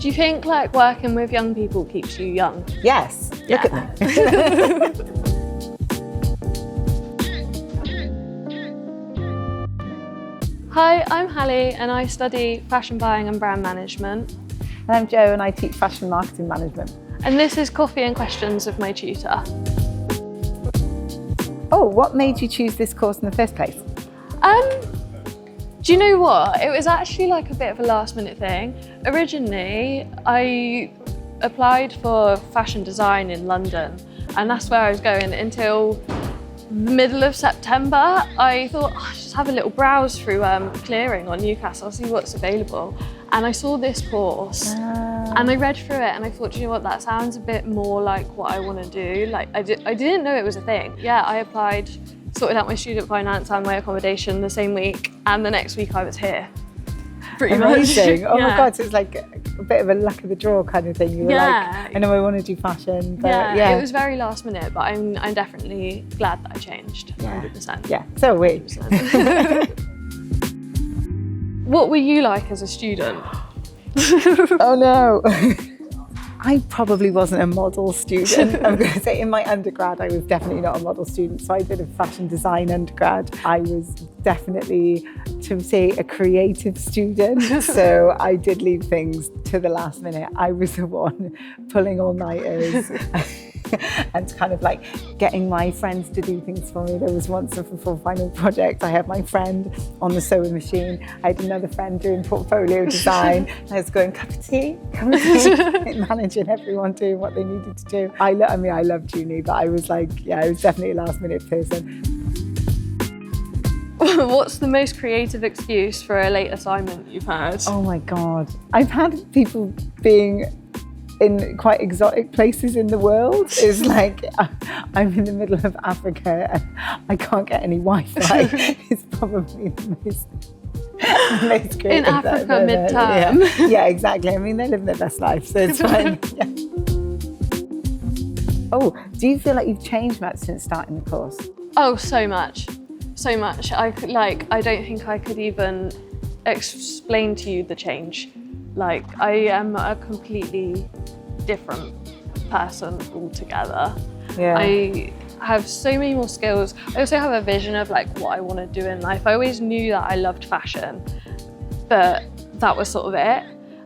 Do you think like working with young people keeps you young? Yes, Yeah. look at me. Hi, I'm Hallie and I study fashion buying and brand management. And I'm Jo and I teach fashion marketing management. And this is Coffee and Questions with My Tutor. Oh, what made you choose this course in the first place? Do you know what? It was actually like a bit of a last minute thing. Originally, I applied for fashion design in London and that's where I was going until the middle of September. I thought, I'll just have a little browse through clearing on Newcastle, see what's available. And I saw this course and I read through it and I thought, do you know what, that sounds a bit more like what I want to do. Like I didn't know it was a thing. Yeah, I applied, sorted out my student finance and my accommodation the same week, and the next week I was here. Pretty Amazing. much. Oh Yeah. my God, so it's like a bit of a luck of the draw kind of thing. You were like, I know I want to do fashion, but yeah. It was very last minute, but I'm definitely glad that I changed, 100%. Yeah, so are we. 100%. What were you like as a student? Oh no. I probably wasn't a model student. I'm going to say in my undergrad, I was definitely not a model student. So I did a fashion design undergrad. I was definitely, to say, a creative student. So I did leave things to the last minute. I was the one pulling all-nighters and kind of like getting my friends to do things for me. There was once for final project, I had my friend on the sewing machine. I had another friend doing portfolio design. I was going, cup of tea, managing everyone doing what they needed to do. I loved uni, but I was like, I was definitely a last minute person. What's the most creative excuse for a late assignment you've heard? Oh my God. I've had people being in quite exotic places in the world. It's like I'm in the middle of Africa and I can't get any Wi-Fi. It's probably the most creative. In Africa mid-term. Yeah, exactly. I mean, they're living their best life, so it's fine. Yeah. Oh, do you feel like you've changed much since starting the course? Oh, so much. So much. I don't think I could even explain to you the change. Like, I am a completely different person altogether. Yeah. I have so many more skills. I also have a vision of like what I want to do in life. I always knew that I loved fashion, but that was sort of it.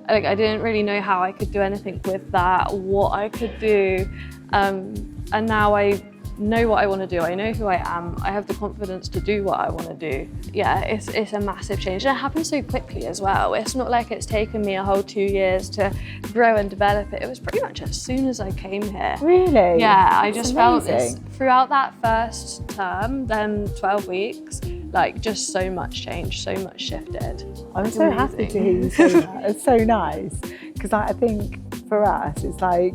Like, I didn't really know how I could do anything with that, what I could do. And now I know what I want to do. I know who I am. I have the confidence to do what I want to do. Yeah, it's a massive change. And it happened so quickly as well. It's not like it's taken me a whole 2 years to grow and develop it. It was pretty much as soon as I came here. Really? Yeah, I just felt this throughout that first term, then 12 weeks, like just so much changed, so much shifted. I'm so happy to hear you say that. It's so nice. Because I think for us, it's like,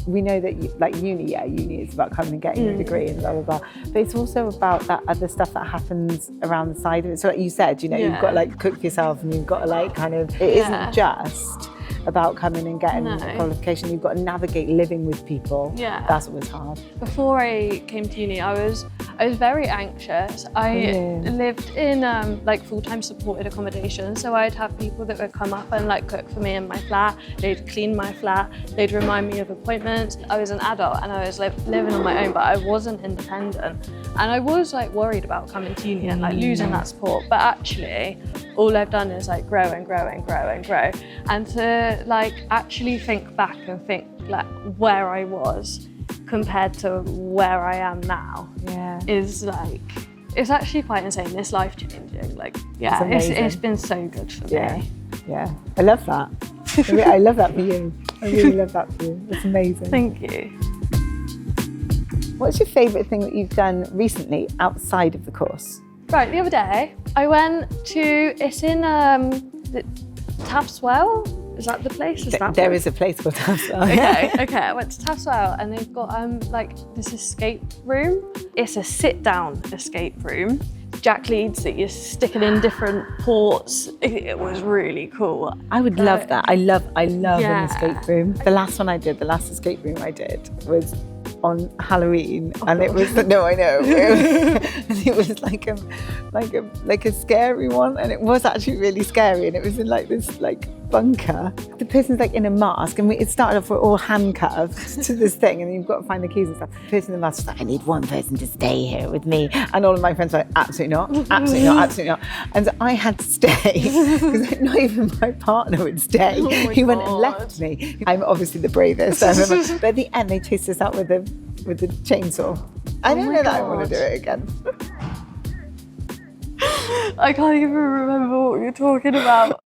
we know that uni is about coming and getting a degree and blah, blah, blah. But it's also about that other stuff that happens around the side of it. So like you said, you've got to like cook yourself and you've got to like kind of, it isn't just about coming and getting a qualification. You've got to navigate living with people. Yeah. That's what was hard. Before I came to uni, I was very anxious. I lived in like full-time supported accommodation. So I'd have people that would come up and like cook for me in my flat. They'd clean my flat. They'd remind me of appointments. I was an adult and I was living on my own, but I wasn't independent. And I was like worried about coming to uni and like losing that support. But actually, all I've done is like grow and grow and grow and grow. And to like actually think back and think like where I was compared to where I am now is like, it's actually quite insane. It's life changing. Like, yeah, it's been so good for me. Yeah, I love that. I love that for you. I really love that for you. It's amazing. Thank you. What's your favourite thing that you've done recently outside of the course? Right, the other day I went to, it's in Tapswell. Is that the place? There is a place called Tapswell. Okay. I went to Tapswell and they've got like this escape room. It's a sit-down escape room. Jack leads that you're sticking in different ports. It was really cool. I would love that. I love an escape room. The last escape room I did was on Halloween, and it was and it was like a scary one, and it was actually really scary, and it was in like this like bunker. The person's like in a mask, and it started off, we're all handcuffed to this thing, and then you've got to find the keys and stuff. The person in the mask was like, I need one person to stay here with me. And all of my friends were like, absolutely not, absolutely not, absolutely not. And so I had to stay, because not even my partner would stay. He went and left me. I'm obviously the bravest. But at the end, they chased us out with the chainsaw. I don't know that I want to do it again. I can't even remember what you're talking about.